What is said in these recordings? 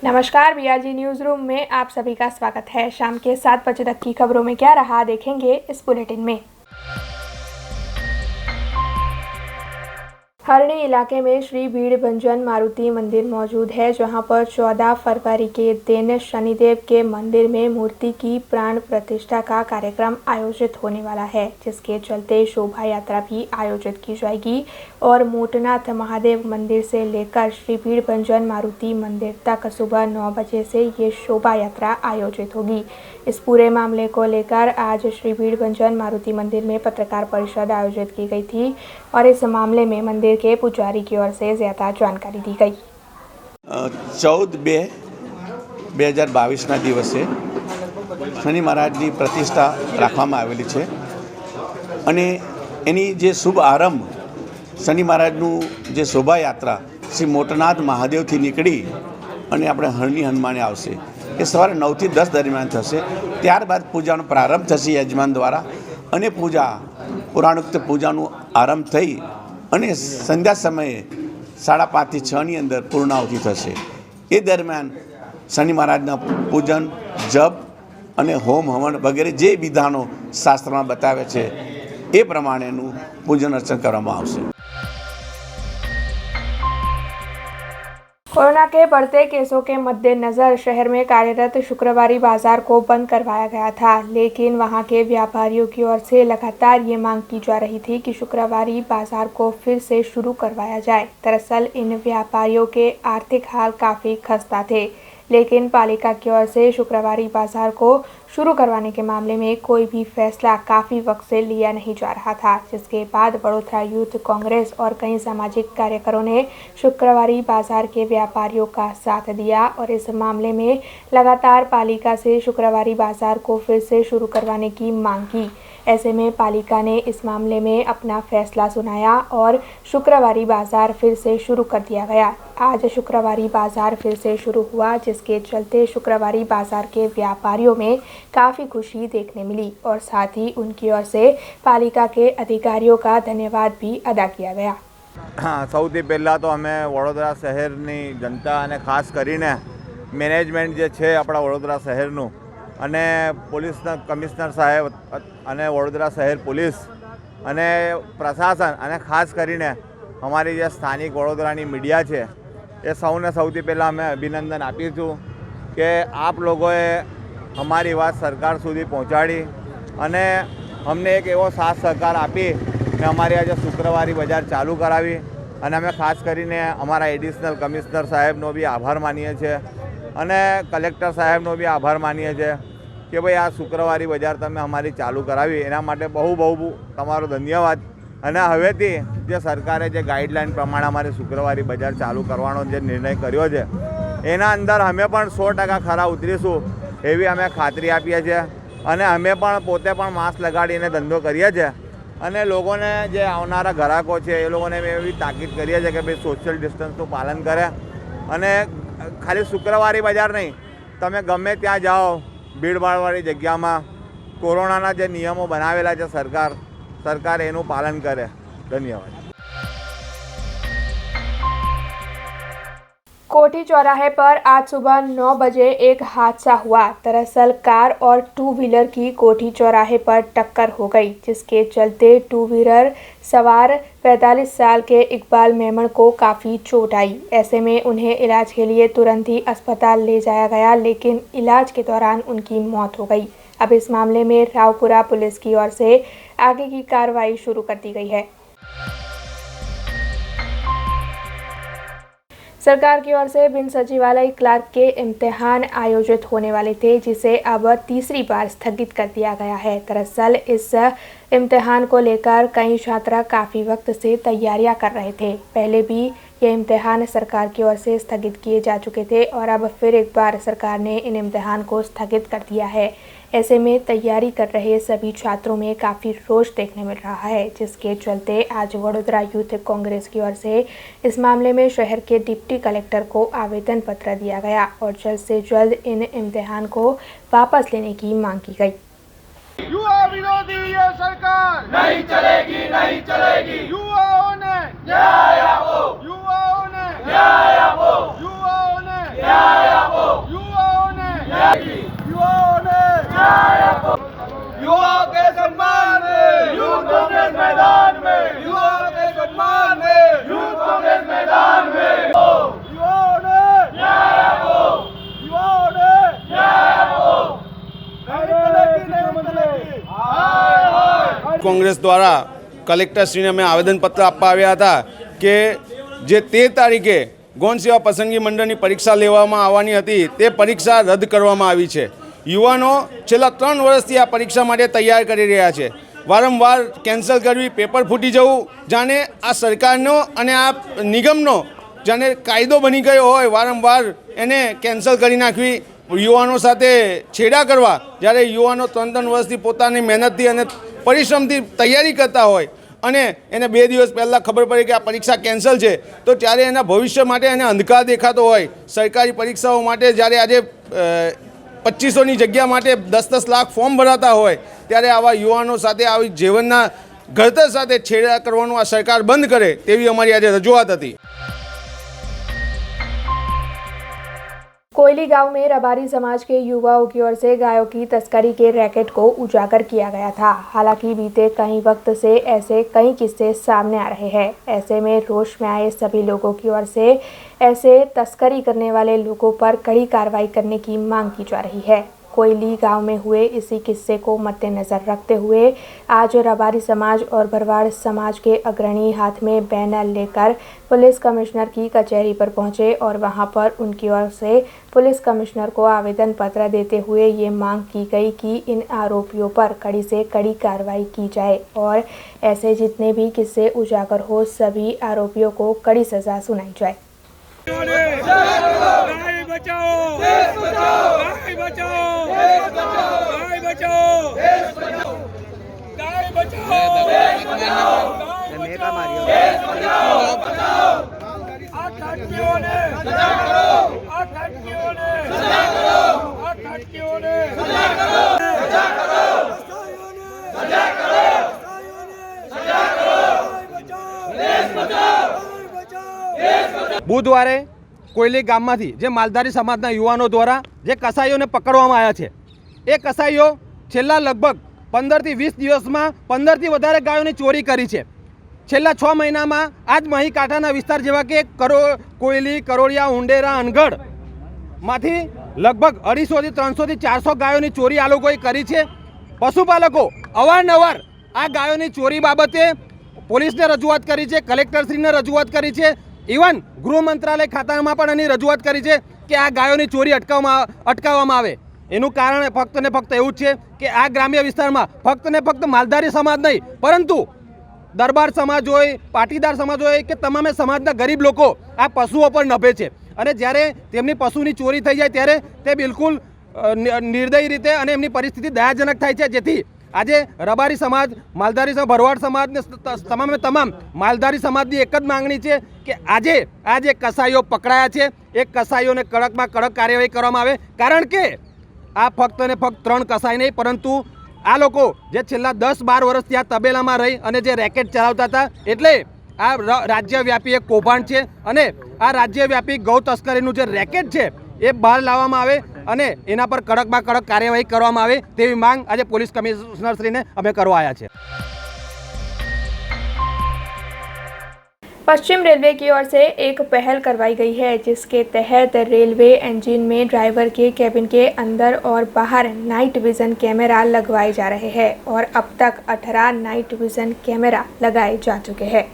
नमस्कार, BRG news room में आप सभी का स्वागत है। शाम के 7 बजे तक की खबरों में क्या रहा देखेंगे इस बुलेटिन में। हरणी इलाके में श्री भीड़भंजन मारुति मंदिर मौजूद है, जहां पर 14 फरवरी के दिन शनिदेव के मंदिर में मूर्ति की प्राण प्रतिष्ठा का कार्यक्रम आयोजित होने वाला है, जिसके चलते शोभा यात्रा भी आयोजित की जाएगी और मोटनाथ महादेव मंदिर से लेकर श्री भीड़भंजन मारुति मंदिर तक सुबह 9 बजे से ये शोभा यात्रा आयोजित होगी। इस पूरे मामले को लेकर आज श्री भीड़भंजन मारुति मंदिर में पत्रकार परिषद आयोजित की गई थी और इस मामले में मंदिर के पुजारी की ओर से ज्यादा जानकारी दी गई। 14/2/2022 दिवसे शनि महाराजनी प्रतिष्ठा राखवामां आवेली छे अने एनी जे शुभ आरंभ शनि महाराजनु जे शोभायात्रा श्री मोटनाथ महादेव थी निकली अने आपणे हरणी हनुमाने आवशे। ए सवारे 9 થી 10 दरमियान थशे। त्यारबाद पूजानो प्रारंभ थशे यजमान द्वारा अने पूजा पुराणोक्त पूजानो आरंभ थई अने संध्या समये 5:30 થી 6 ની अंदर पूर्णाहुति थशे। ए दरमियान शनि महाराजना पूजन जप अने होम हवन वगैरह जे विधानों शास्त्र में बतावे छे ए प्रमाणेनु पूजन अर्चन करवामां आवशे। कोरोना के बढ़ते केसों के मद्देनजर शहर में कार्यरत शुक्रवारी बाजार को बंद करवाया गया था, लेकिन वहां के व्यापारियों की ओर से लगातार ये मांग की जा रही थी कि शुक्रवारी बाजार को फिर से शुरू करवाया जाए। दरअसल इन व्यापारियों के आर्थिक हाल काफ़ी खस्ता थे, लेकिन पालिका की ओर से शुक्रवारी बाजार को शुरू करवाने के मामले में कोई भी फैसला काफ़ी वक्त से लिया नहीं जा रहा था, जिसके बाद बड़ौदा यूथ कांग्रेस और कई सामाजिक कार्यकरों ने शुक्रवारी बाजार के व्यापारियों का साथ दिया और इस मामले में लगातार पालिका से शुक्रवारी बाजार को फिर से शुरू करवाने की मांग की। ऐसे में पालिका ने इस मामले में अपना फैसला सुनाया और शुक्रवारी बाजार फिर से शुरू कर दिया गया। आज शुक्रवारी बाजार फिर से शुरू हुआ, जिसके चलते शुक्रवारी बाजार के व्यापारियों में काफ़ी खुशी देखने मिली और साथ ही उनकी ओर से पालिका के अधिकारियों का धन्यवाद भी अदा किया गया। हाँ, सौथी पहला तो अमे वडोदरा शहरनी जनता अने खास करीने मैनेजमेंट जे छे आपणा वडोदरा शहरनुं अने पोलीसना कमिश्नर साहेब अने वडोदरा शहर पुलिस अने प्रशासन अने खास करीने अमारी जे स्थानिक वडोदरानी मीडिया है ए सौने सौथी पहला अमे अभिनंदन आपीशुं के आप लोगोए अमारी बात सरकार सुधी पहोंचाड़ी अने अमने एक एवो साथ सहकार आपी ने अमारी आज शुक्रवारी बजार चालू करावी अने अमे खास करीने अमारा एडिशनल कमिश्नर साहेबनो भी आभार मानीए छे अने कलेक्टर साहेबनो भी आभार मानीए छे कि भाई आ शुक्रवारी बजार तमे अमारी चालू करावी एना माटे बहु बहु तमारो धन्यवाद। अने हवेथी जे सरकारे जे गाइडलाइन प्रमाणे अमारी शुक्रवारी बजार चालू करवानो जे निर्णय कर्यो छे एना अंदर अमे पण 100% खरा उतरीशुं एवी अमे खातरी आपीए छे अने अमे पण पोते पण मास्क लगाड़ीने धंधो करीए छे अने लोगोने जे आवनारा ग्राहको छे ए लोगोने एवी ताकीद करीए छे कि भाई सोशल डिस्टन्सनुं पालन करे अने खाली शुक्रवारी बजार नहीं तमे गमे त्यां जाओ भीड़भाड़वाળી जग्यामां कोरोनाना जे नियमों बनावेला छे सरकार एनुं पालन करे। धन्यवाद। कोठी चौराहे पर आज सुबह 9 बजे एक हादसा हुआ। दरअसल कार और 2 व्हीलर की कोठी चौराहे पर टक्कर हो गई, जिसके चलते 2 व्हीलर सवार 45 साल के इकबाल मेमन को काफ़ी चोट आई। ऐसे में उन्हें इलाज के लिए तुरंत ही अस्पताल ले जाया गया, लेकिन इलाज के दौरान उनकी मौत हो गई। अब इस मामले में रावपुरा पुलिस की ओर से आगे की कार्रवाई शुरू कर दी गई है। सरकार की ओर से बिन सचिवालय क्लर्क के इम्तिहान आयोजित होने वाले थे, जिसे अब तीसरी बार स्थगित कर दिया गया है। दरअसल इस इम्तिहान को लेकर कई छात्र काफ़ी वक्त से तैयारियां कर रहे थे। पहले भी ये इम्तिहान सरकार की ओर से स्थगित किए जा चुके थे और अब फिर एक बार सरकार ने इन इम्तिहान को स्थगित कर दिया है। ऐसे में तैयारी कर रहे सभी छात्रों में काफ़ी रोष देखने मिल रहा है, जिसके चलते आज वडोदरा यूथ कांग्रेस की ओर से इस मामले में शहर के डिप्टी कलेक्टर को आवेदन पत्र दिया गया और जल्द से जल्द इन इम्तिहान को वापस लेने की मांग की गई। युवा विरोधी ये सरकार नहीं चलेगी, नहीं चलेगी। युवाओं ने न्याय आपो, युवाओं ने न्याय आपो, युवाओं ने न्याय आपो। કોંગ્રેસ દ્વારા કલેક્ટરશ્રીને અમે આવેદનપત્ર આપવા આવ્યા હતા કે જે 13 તારીખે ગૌણ સેવા પસંદગી મંડળની પરીક્ષા લેવામાં આવવાની હતી તે પરીક્ષા રદ કરવામાં આવી છે। યુવાનો છેલ્લા 3 વર્ષથી આ પરીક્ષા માટે તૈયાર કરી રહ્યા છે। વારંવાર કેન્સલ કરવી, પેપર ફૂટી જવું, જાણે આ સરકારનો અને આ નિગમનો જાણે કાયદો બની ગયો હોય, વારંવાર એને કેન્સલ કરી નાખવી, યુવાનો સાથે છેડા કરવા। જ્યારે યુવાનો 3 વર્ષથી પોતાની મહેનતથી અને પરિશ્રમથી તૈયારી કરતા હોય અને એને 2 દિવસ પહેલાં ખબર પડે કે આ પરીક્ષા કેન્સલ છે, તો ત્યારે એના ભવિષ્ય માટે એને અંધકાર દેખાતો હોય। સરકારી પરીક્ષાઓ માટે જ્યારે આજે 2500ની જગ્યા માટે 10-10 લાખ ફોર્મ ભરાતા હોય, ત્યારે આવા યુવાનો સાથે આવી જીવનના ઘડતર સાથે છેડા કરવાનું આ સરકાર બંધ કરે તેવી અમારી આજે રજૂઆત હતી। कोयली गांव में रबारी समाज के युवाओं की ओर से गायों की तस्करी के रैकेट को उजागर किया गया था। हालांकि बीते कई वक्त से ऐसे कई किस्से सामने आ रहे हैं। ऐसे में रोष में आए सभी लोगों की ओर से ऐसे तस्करी करने वाले लोगों पर कड़ी कार्रवाई करने की मांग की जा रही है। कोयली गांव में हुए इसी किस्से को मद्देनजर रखते हुए आज रबारी समाज और भरवाड़ समाज के अग्रणी हाथ में बैनर लेकर पुलिस कमिश्नर की कचहरी पर पहुंचे और वहां पर उनकी ओर से पुलिस कमिश्नर को आवेदन पत्र देते हुए ये मांग की गई कि इन आरोपियों पर कड़ी से कड़ी कार्रवाई की जाए और ऐसे जितने भी किस्से उजागर हो सभी आरोपियों को कड़ी सजा सुनाई जाए। गाय बचाओ, देश बचाओ, गाय बचाओ, देश बचाओ, गाय बचाओ, देश बचाओ, गाय बचाओ, देश बचाओ, गाय बचाओ, देश बचाओ, बचाओ। आतंकियों ने सजा करो, आतंकियों ने सजा करो, आतंकियों ने सजा करो, सजा करो, सजा करो, सजा करो, देश बचाओ, देश बचाओ। બુધવારે કોયલી ગામમાંથી જે માલધારી સમાજના યુવાનો દ્વારા જે કસાઈઓને પકડવામાં આવ્યા છે, એ કસાઈઓ છેલ્લા લગભગ 15થી 20 દિવસમાં 15થી વધારે ગાયોની ચોરી કરી છે। છેલ્લા 6 મહિનામાં આ જ મહી કાંઠાના વિસ્તાર જેવા કે કોયલી, કરોડિયા, ઉંડેરા, અનગઢમાંથી લગભગ 250થી 300થી 400 ગાયોની ચોરી આ લોકોએ કરી છે। પશુપાલકો અવારનવાર આ ગાયોની ચોરી બાબતે પોલીસને રજૂઆત કરી છે, કલેક્ટરશ્રીને રજૂઆત કરી છે, ઇવન ગૃહ મંત્રાલય ખાતામાં પણ એની રજૂઆત કરી છે કે આ ગાયોની ચોરી અટકાવવામાં આવે। એનું કારણ ફક્ત ને ફક્ત એવું જ છે કે આ ગ્રામ્ય વિસ્તારમાં ફક્ત ને ફક્ત માલધારી સમાજ નહીં પરંતુ દરબાર સમાજ હોય, પાટીદાર સમાજ હોય કે તમામે સમાજના ગરીબ લોકો આ પશુઓ પર નભે છે અને જ્યારે તેમની પશુની ચોરી થઈ જાય ત્યારે તે બિલકુલ નિર્દયી રીતે અને એમની પરિસ્થિતિ દયાજનક થાય છે। જેથી આજે રબારી સમાજ, માલધારી સમાજ, ભરવાડ સમાજ ને તમામે તમામ માલધારી સમાજની એક જ માંગણી છે કે આજે આ જે કસાઈઓ પકડાયા છે એ કસાઈઓને કડકમાં કડક કાર્યવાહી કરવામાં આવે। કારણ કે આ ફક્ત ને ફક્ત 3 કસાઈ નહીં પરંતુ આ લોકો જે છેલ્લા 10-12 વર્ષથી આ તબેલામાં રહી અને જે રેકેટ ચલાવતા હતા, એટલે આ રાજ્યવ્યાપી એક કૌભાંડ છે અને આ રાજ્યવ્યાપી ગૌ તસ્કરીનું જે રેકેટ છે એ બહાર લાવવામાં આવે અને એના પર કડકમાં કડક કાર્યવાહી કરવામાં આવે તેવી માંગ આજે પોલીસ કમિશનરશ્રીને અમે કરવા આવ્યા છે। पश्चिम रेलवे की ओर से एक पहल करवाई गई है जिसके तहत रेलवे इंजन में ड्राइवर के केबिन के अंदर और बाहर नाइट विजन कैमरा लगवाए जा रहे हैं और अब तक 18 नाइट विजन कैमरा लगाए जा चुके हैं।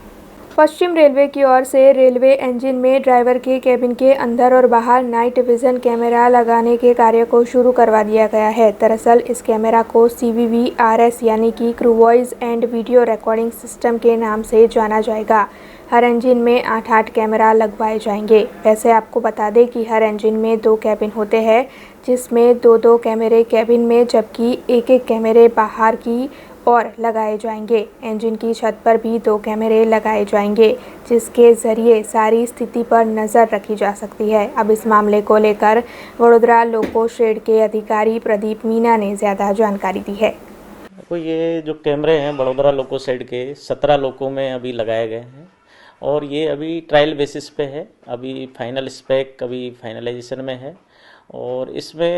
पश्चिम रेलवे की ओर से रेलवे इंजन में ड्राइवर के केबिन के अंदर और बाहर नाइट विजन कैमरा लगाने के कार्य को शुरू करवा दिया गया है। दरअसल इस कैमरा को CVVRS यानी कि crew voice and video recording system के नाम से जाना जाएगा। हर इंजन में 8-8 कैमरा लगवाए जाएंगे। वैसे आपको बता दें कि हर इंजन में 2 कैबिन होते हैं जिसमें 2-2 कैमरे कैबिन में जबकि 1-1 कैमरे बाहर की और लगाए जाएंगे। इंजन की छत पर भी 2 कैमरे लगाए जाएंगे जिसके ज़रिए सारी स्थिति पर नज़र रखी जा सकती है। अब इस मामले को लेकर वडोदरा लोको शेड के अधिकारी प्रदीप मीना ने ज़्यादा जानकारी दी है। तो ये जो कैमरे हैं वडोदरा लोको शेड के 17 लोकों में अभी लगाए गए हैं और ये अभी ट्रायल बेसिस पे है। अभी फाइनल स्पेक अभी फाइनलाइजेशन में है और इसमें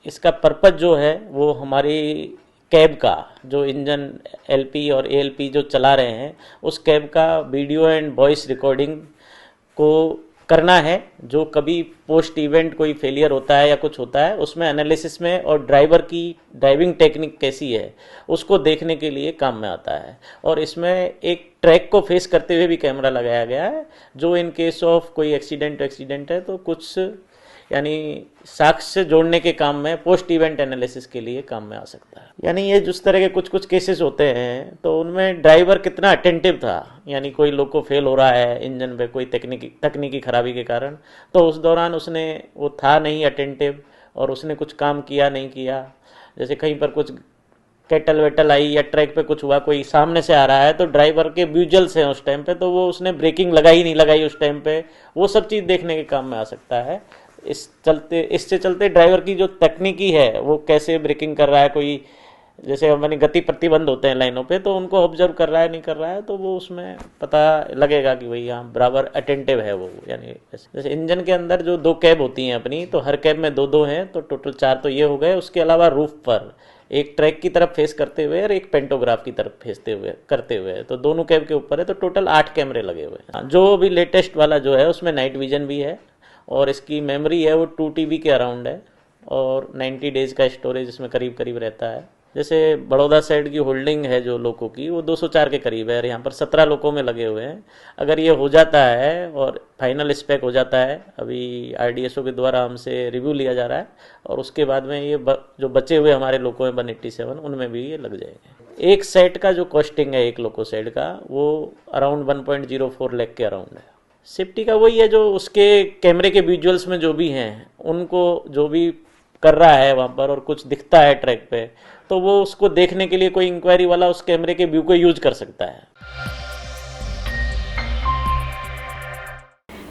इसका पर्पज़ जो है वो हमारी कैब का जो इंजन LP और ALP जो चला रहे हैं उस कैब का वीडियो एंड वॉइस रिकॉर्डिंग को करना है, जो कभी पोस्ट इवेंट कोई फेलियर होता है या कुछ होता है उसमें एनालिसिस में, और ड्राइवर की ड्राइविंग टेक्निक कैसी है उसको देखने के लिए काम में आता है। और इसमें एक ट्रैक को फेस करते हुए भी कैमरा लगाया गया है, जो इन केस ऑफ कोई एक्सीडेंट है तो कुछ यानी साक्ष्य जोड़ने के काम में, पोस्ट इवेंट एनालिसिस के लिए काम में आ सकता है। यानी ये जिस तरह के कुछ केसेस होते हैं तो उनमें ड्राइवर कितना अटेंटिव था, यानी कोई लोको फेल हो रहा है इंजन पे कोई तकनीकी खराबी के कारण, तो उस दौरान उसने वो था नहीं अटेंटिव और उसने कुछ काम किया नहीं किया। जैसे कहीं पर कुछ कैटल वेटल आई या ट्रैक पे कुछ हुआ, कोई सामने से आ रहा है तो ड्राइवर के विजुअल्स हैं उस टाइम पे, तो वो उसने ब्रेकिंग लगाई नहीं लगाई उस टाइम पे, वो सब चीज़ देखने के काम में आ सकता है। इससे चलते ड्राइवर की जो तकनीकी है वो कैसे ब्रेकिंग कर रहा है, कोई जैसे मैंने गति प्रतिबंध होते हैं लाइनों पे तो उनको ऑब्जर्व कर रहा है नहीं कर रहा है, तो वो उसमें पता लगेगा कि भाई यहाँ बराबर अटेंटिव है वो। यानी जैसे इंजन के अंदर जो 2 कैब होती हैं अपनी, तो हर कैब में 2 हैं, तो टोटल 4 तो ये हो गए। उसके अलावा रूफ पर एक ट्रैक की तरफ फेस करते हुए और एक पेंटोग्राफ की तरफ करते हुए, तो दोनों कैब के ऊपर है, तो टोटल 8 कैमरे लगे हुए हैं। जो अभी लेटेस्ट वाला जो है उसमें नाइट विजन भी है और इसकी मेमोरी है वो 2 TB के अराउंड है और 90 डेज का स्टोरेज इसमें करीब रहता है। जैसे बड़ौदा साइड की होल्डिंग है जो लोको की, वो 204 के करीब है और यहाँ पर 17 लोको में लगे हुए हैं। अगर ये हो जाता है और फाइनल स्पेक हो जाता है, अभी RDSO के द्वारा हमसे रिव्यू लिया जा रहा है और उसके बाद में ये जो बचे हुए हमारे लोको हैं 187 उनमें भी ये लग जाएंगे। एक सेट का जो कॉस्टिंग है एक लोको सेट का वो अराउंड 1.04 लाख के अराउंड है। सेफ्टी का वही है जो उसके कैमरे के विजुअल्स में जो भी हैं उनको जो भी कर रहा है वहाँ पर और कुछ दिखता है ट्रैक पे, तो वो उसको देखने के लिए कोई इंक्वायरी वाला उस कैमरे के व्यू को यूज कर सकता है।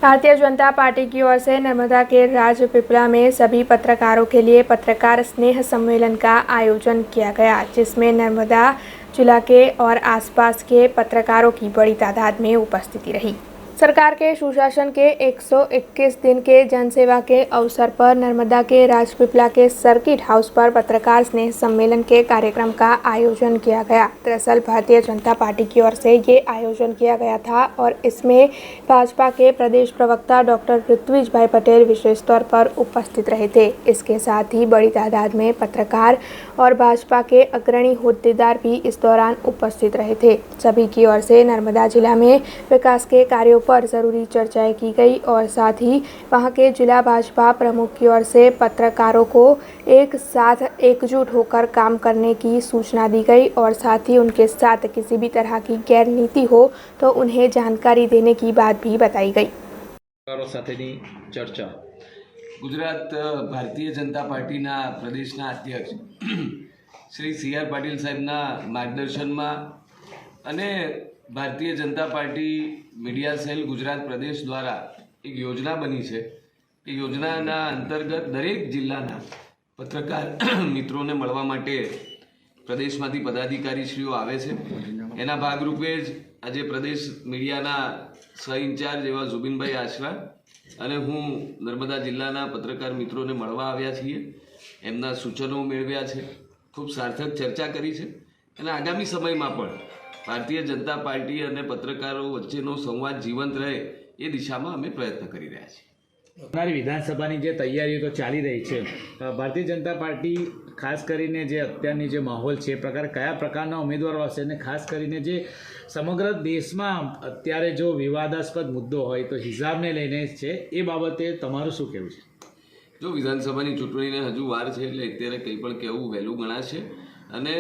भारतीय जनता पार्टी की ओर से नर्मदा के राजपीपला में सभी पत्रकारों के लिए पत्रकार स्नेह सम्मेलन का आयोजन किया गया, जिसमें नर्मदा जिला के और आसपास के पत्रकारों की बड़ी तादाद में उपस्थिति रही। सरकार के सुशासन के 121 दिन के जनसेवा के अवसर पर नर्मदा के राजपीपला के सर्किट हाउस पर पत्रकार स्नेह सम्मेलन के कार्यक्रम का आयोजन किया गया। दरअसल भारतीय जनता पार्टी की ओर से ये आयोजन किया गया था और इसमें भाजपा के प्रदेश प्रवक्ता डॉक्टर ऋत्विज भाई पटेल विशेष तौर पर उपस्थित रहे थे। इसके साथ ही बड़ी तादाद में पत्रकार और भाजपा के अग्रणी होद्देदार भी इस दौरान उपस्थित रहे थे। सभी की ओर से नर्मदा जिला में विकास के कार्यों पर जरूरी चर्चाएं की गई और साथ ही वहां के जिला भाजपा प्रमुख की ओर से पत्रकारों को एक साथ एकजुट होकर काम करने की सूचना दी गई और साथ ही उनके साथ किसी भी तरह की गैर नीति हो तो उन्हें जानकारी देने की बात भी बताई गई। चर्चा गुजरात भारतीय जनता पार्टीना प्रदेशना अध्यक्ष श्री CR पाटील साहेबना मार्गदर्शनमा अने Bharatiya Janata party media cell Gujarat प्रदेश द्वारा एक योजना बनी है। योजनाना अंतर्गत दरेक जिल्लाना पत्रकार मित्रों ने मळवा माटे प्रदेशमांथी पदाधिकारीश्रीओ आवे छे। एना भागरूपे ज आज प्रदेश मीडियाना सह इंचार्ज एवा जुबिनभाई आशरा अने हूँ नर्मदा जिल्लाना पत्रकार मित्रों ने मळवा आव्या छीए। एमना सूचनो मेळव्या छे, खूब सार्थक चर्चा करी छे अने आगामी समयमां पण भारतीय जनता पार्टी और पत्रकारों वच्चेनो संवाद जीवंत रहे ए दिशा में अमे प्रयत्न करी रह्या छीए। हमारी विधानसभानी जे तैयारीओ तो चाली रही है, भारतीय जनता पार्टी खास करीने जे अत्यारनी जे माहौल है प्रकार कया प्रकारना उम्मीदवारो हशे ने खास करीने जे समग्र देश में अत्यारे जो विवादास्पद मुद्दो होय तो हिसाब ने लईने छे ए बाबते तमारुं शुं कहेवुं छे? जो विधानसभानी चूंटणीने हजू वार छे એટલે અત્યારે કંઈ પણ કહેવું વહેલું ગણાશે અને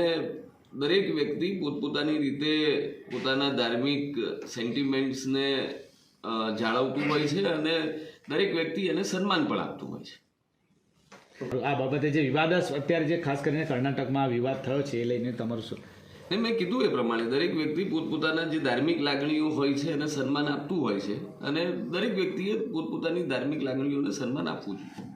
દરેક વ્યક્તિ પોતપોતાની રીતે પોતાના ધાર્મિક સેન્ટિમેન્ટ્સને જાળવતું હોય છે અને દરેક વ્યક્તિ એને સન્માન પણ આપતું હોય છે। આ બાબતે જે વિવાદ અત્યારે જે ખાસ કરીને કર્ણાટકમાં વિવાદ થયો છે એ લઈને તમારું શું? ને મેં કીધું એ પ્રમાણે દરેક વ્યક્તિ પોતપોતાના જે ધાર્મિક લાગણીઓ હોય છે એને સન્માન આપતું હોય છે અને દરેક વ્યક્તિએ પોતપોતાની ધાર્મિક લાગણીઓને સન્માન આપવું જોઈએ।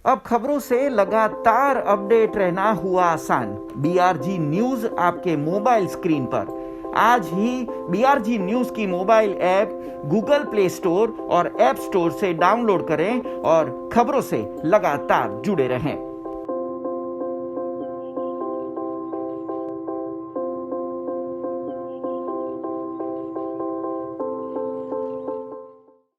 अब खबरों से लगातार अपडेट रहना हुआ आसान। BRG न्यूज आपके मोबाइल स्क्रीन पर। आज ही BRG न्यूज की mobile app Google play store और ऐप स्टोर से डाउनलोड करें और खबरों से लगातार जुड़े रहें।